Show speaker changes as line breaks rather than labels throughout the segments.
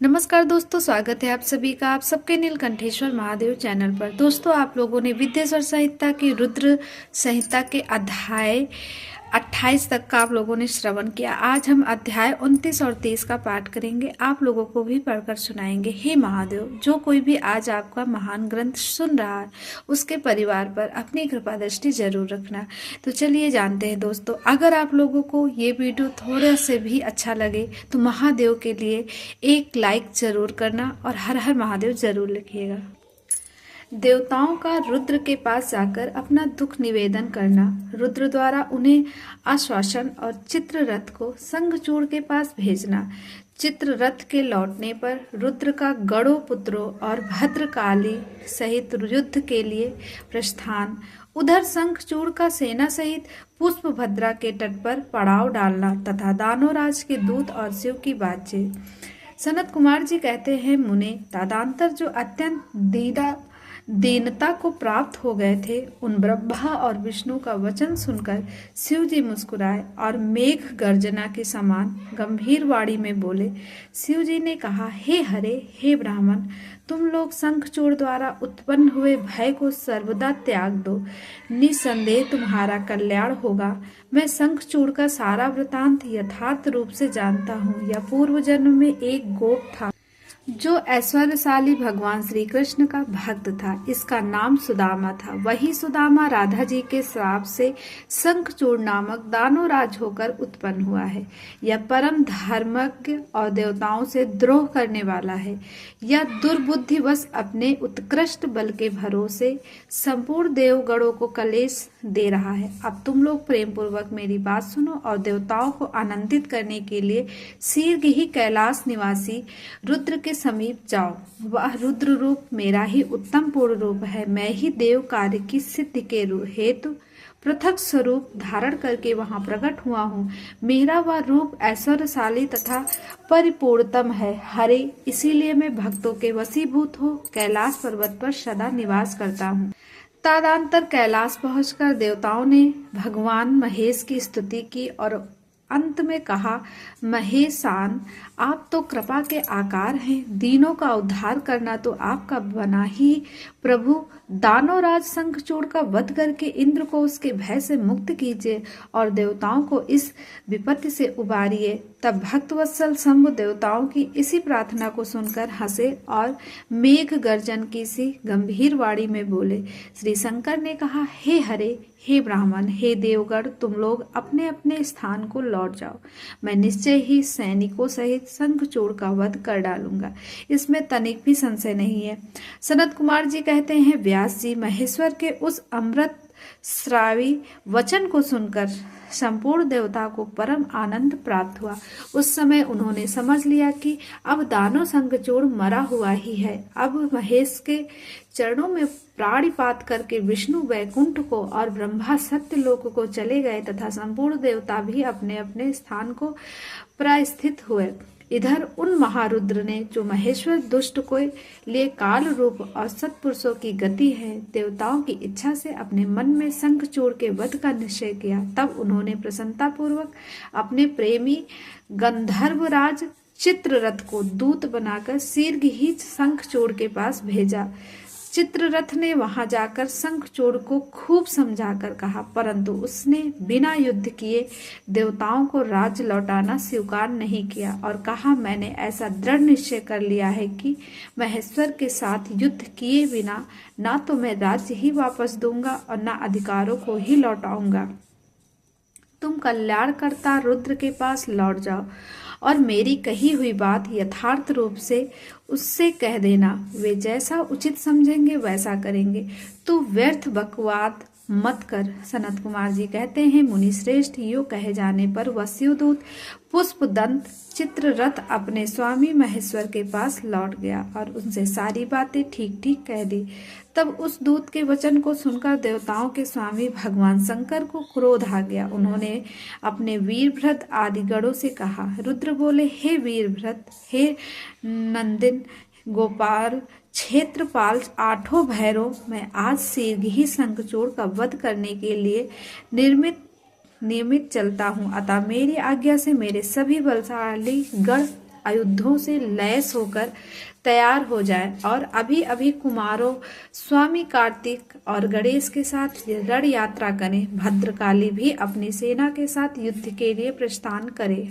नमस्कार दोस्तों, स्वागत है आप सभी का आप सबके नीलकंठेश्वर महादेव चैनल पर। दोस्तों, आप लोगों ने विद्येश्वर संहिता की रुद्र संहिता के अध्याय 28 तक का आप लोगों ने श्रवण किया। आज हम अध्याय 29 और 30 का पाठ करेंगे, आप लोगों को भी पढ़कर सुनाएंगे। हे महादेव, जो कोई भी आज आपका महान ग्रंथ सुन रहा है उसके परिवार पर अपनी कृपा दृष्टि जरूर रखना। तो चलिए जानते हैं दोस्तों, अगर आप लोगों को ये वीडियो थोड़ा से भी अच्छा लगे तो महादेव के लिए एक लाइक जरूर करना और हर हर महादेव जरूर लिखिएगा। देवताओं का रुद्र के पास जाकर अपना दुख निवेदन करना। रुद्र द्वारा उन्हें आश्वासन और चित्ररथ को संघचूड़ के पास भेजना। चित्ररथ के लौटने पर रुद्र का गणों पुत्रों और भद्रकाली सहित युद्ध के लिए प्रस्थान। उधर शंखचूड़ का सेना सहित पुष्पभद्रा के तट पर पड़ाव डालना तथा दानवराज के दूत और शिव की बातचीत। सनत कुमार जी कहते हैं, मुने तदंतर जो अत्यंत दीनता को प्राप्त हो गए थे, उन ब्रह्मा और विष्णु का वचन सुनकर शिव जी मुस्कुराए और मेघ गर्जना के समान गंभीर वाणी में बोले। शिव जी ने कहा, हे हरे, हे ब्राह्मण, तुम लोग शंखचूड़ द्वारा उत्पन्न हुए भय को सर्वदा त्याग दो। निसंदेह तुम्हारा कल्याण होगा। मैं शंखचूड़ का सारा वृतांत यथार्थ रूप से जानता हूँ। यह पूर्व जन्म में एक गोप था जो ऐश्वर्यशाली भगवान श्री कृष्ण का भक्त था। इसका नाम सुदामा था। वही सुदामा राधा जी के श्राप से शंखचूड़ नामक दानवराज होकर उत्पन्न हुआ है। यह परम धर्मज्ञ और देवताओं से द्रोह करने वाला है। यह दुर्बुद्धिवश अपने उत्कृष्ट बल के भरोसे संपूर्ण देवगणों को कलेश दे रहा है। अब तुम लोग प्रेम पूर्वक मेरी बात सुनो और देवताओं को आनंदित करने के लिए शीघ्र ही कैलाश निवासी रुद्र के समीप जाओ। वह रुद्र रूप मेरा ही उत्तम पूर्ण रूप है। मैं ही देव कार्य की सिद्धि के हेतु पृथक स्वरूप धारण करके वहां प्रकट हुआ हूँ। मेरा वह रूप ऐश्वर्यशाली तथा परिपूर्णतम है। हरे, इसीलिए मैं भक्तों के वशीभूत हो कैलाश पर्वत पर सदा निवास करता हूँ। तदंतर कैलाश पहुंचकर देवताओं ने भगवान महेश की स्तुति की और अंत में कहा, महेशान, आप तो कृपा के आकार हैं। दीनों का उद्धार करना तो आपका बना ही। प्रभु, दानवराज शंखचूड़ का वध करके इंद्र को उसके भय से मुक्त कीजिए और देवताओं को इस विपत्ति से उबारिए। तब भक्तवत्सल शंभु देवताओं की इसी प्रार्थना को सुनकर हंसे और मेघ गर्जन की सी गंभीर वाणी में बोले। श्री शंकर ने कहा, हे हरे, हे ब्राह्मण, हे देवगण, तुम लोग अपने अपने स्थान को लौट जाओ। मैं निश्चय ही सैनिकों सहित शंखचूड़ का वध कर डालूंगा। इसमें तनिक भी संशय नहीं है। सनत कुमार जी कहते हैं, व्यास जी, महेश्वर के उस अमृत श्रावी वचन को सुनकर संपूर्ण देवता को परम आनंद प्राप्त हुआ। उस समय उन्होंने समझ लिया कि अब दानव शंखचूड़ मरा हुआ ही है। अब महेश के चरणों में प्राणिपात करके विष्णु वैकुंठ को और ब्रह्मा सत्यलोक को चले गए तथा संपूर्ण देवता भी अपने अपने स्थान को प्रायस्थित हुए। इधर उन महारुद्र ने, जो महेश्वर दुष्ट को लिए काल रूप और सत्पुरुषों की गति है, देवताओं की इच्छा से अपने मन में शंखचूड़ के वध का निश्चय किया। तब उन्होंने प्रसन्नता पूर्वक अपने प्रेमी गंधर्वराज चित्ररथ को दूत बनाकर शीघ्र ही शंखचूड़ के पास भेजा। चित्ररथ ने वहां जाकर शंखचूड़ को खूब समझाकर कहा, परंतु उसने बिना युद्ध किए देवताओं को राज्य लौटाना स्वीकार नहीं किया और कहा, मैंने ऐसा दृढ़ निश्चय कर लिया है कि महेश्वर के साथ युद्ध किए बिना ना तो मैं राज्य ही वापस दूंगा और ना अधिकारों को ही लौटाऊंगा। तुम कल्याणकर्ता रुद्र के पास लौट जाओ और मेरी कही हुई बात यथार्थ रूप से उससे कह देना। वे जैसा उचित समझेंगे वैसा करेंगे। तो व्यर्थ बकवाद मत कर। सनत कुमार जी कहते हैं, मुनि श्रेष्ठ, यो कहे जाने पर वह शिवदूत पुष्पदंत चित्ररथ अपने स्वामी महेश्वर के पास लौट गया और उनसे सारी बातें ठीक ठीक कह दी। तब उस दूत के वचन को सुनकर देवताओं के स्वामी भगवान शंकर को क्रोध आ गया। उन्होंने अपने वीरभद्र आदि गणों से कहा। रुद्र बोले, हे वीरभद्र, हे नंदिन, गोपाल, क्षेत्रपाल, आठों भैरव, मैं आज शीघ्र ही शंखचूड़ का वध करने के लिए नियमित चलता हूँ। अतः मेरी आज्ञा से मेरे सभी बलशाली गण आयुधों से लैस होकर तैयार हो जाए और अभी अभी कुमारों स्वामी कार्तिक और गणेश के साथ रण यात्रा करें। भद्रकाली भी अपनी सेना के साथ युद्ध के लिए प्रस्थान करे।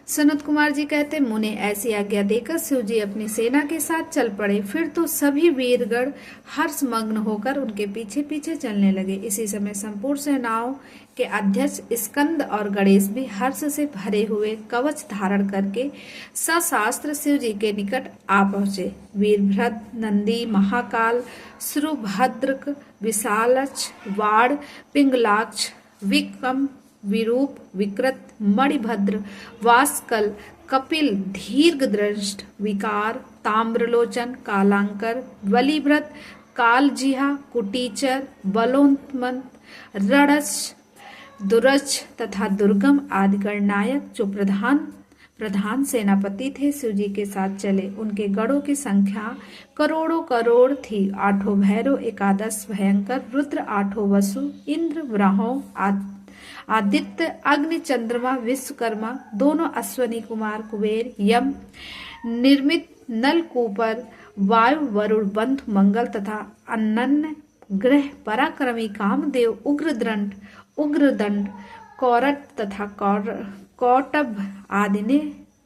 सनत कुमार जी कहते, मुने ऐसी आज्ञा देकर शिव जी अपनी सेना के साथ चल पड़े। फिर तो सभी वीरगण हर्षमग्न होकर उनके पीछे पीछे चलने लगे। इसी समय संपूर्ण सेनाओं के अध्यक्ष स्कंद और गणेश भी हर्ष से भरे हुए कवच धारण करके सशास्त्र शिव जी के निकट आ पहुंचे। वीरभद्र, नंदी, महाकाल, सुरभद्रक, विशालक्ष, वाड़, पिंगलाक्ष, विक्रम, विरूप, विकृत, मणिभद्र, वास्कल, कपिल, दीर्घदृष्ट, विकार, ताम्रलोचन, कालांकर, बलिभ्रत, कालजिहा, कुटीचर, बलोन्मत्त, रणस, दुरज तथा दुर्गम आदि गणनायक जो प्रधान सेनापति थे शिव जी के साथ चले। उनके गढ़ों की संख्या करोड़ों करोड़ थी। आठों भैरव, एकादश भयंकर, रुद्र, आठों वसु, इंद्र, ब्रह्मो, आदित्य, अग्नि, चंद्रमा, विश्वकर्मा, दोनों अश्वनी कुमार, कुबेर, यम निर्मित, नलकूपर, वायु, वरुण, बंधु, मंगल तथा अनन्य ग्रह, पराक्रमी कामदेव, उग्रदंड, कौरट तथा कौटभ आदि ने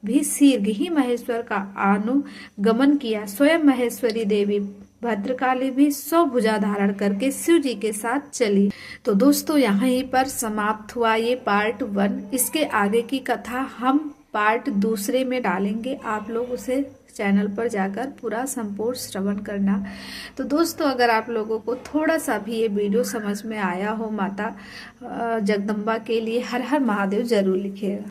भी शीघ्र ही महेश्वर का अनुगमन किया। स्वयं महेश्वरी देवी भद्रकाली भी 100 भुजा धारण करके शिव जी के साथ चली। तो दोस्तों यहीं पर समाप्त हुआ ये पार्ट 1। इसके आगे की कथा हम पार्ट 2 में डालेंगे। आप लोग उसे चैनल पर जाकर पूरा संपूर्ण श्रवण करना। तो दोस्तों अगर आप लोगों को थोड़ा सा भी ये वीडियो समझ में आया हो माता जगदम्बा के लिए हर हर महादेव जरूर लिखिएगा।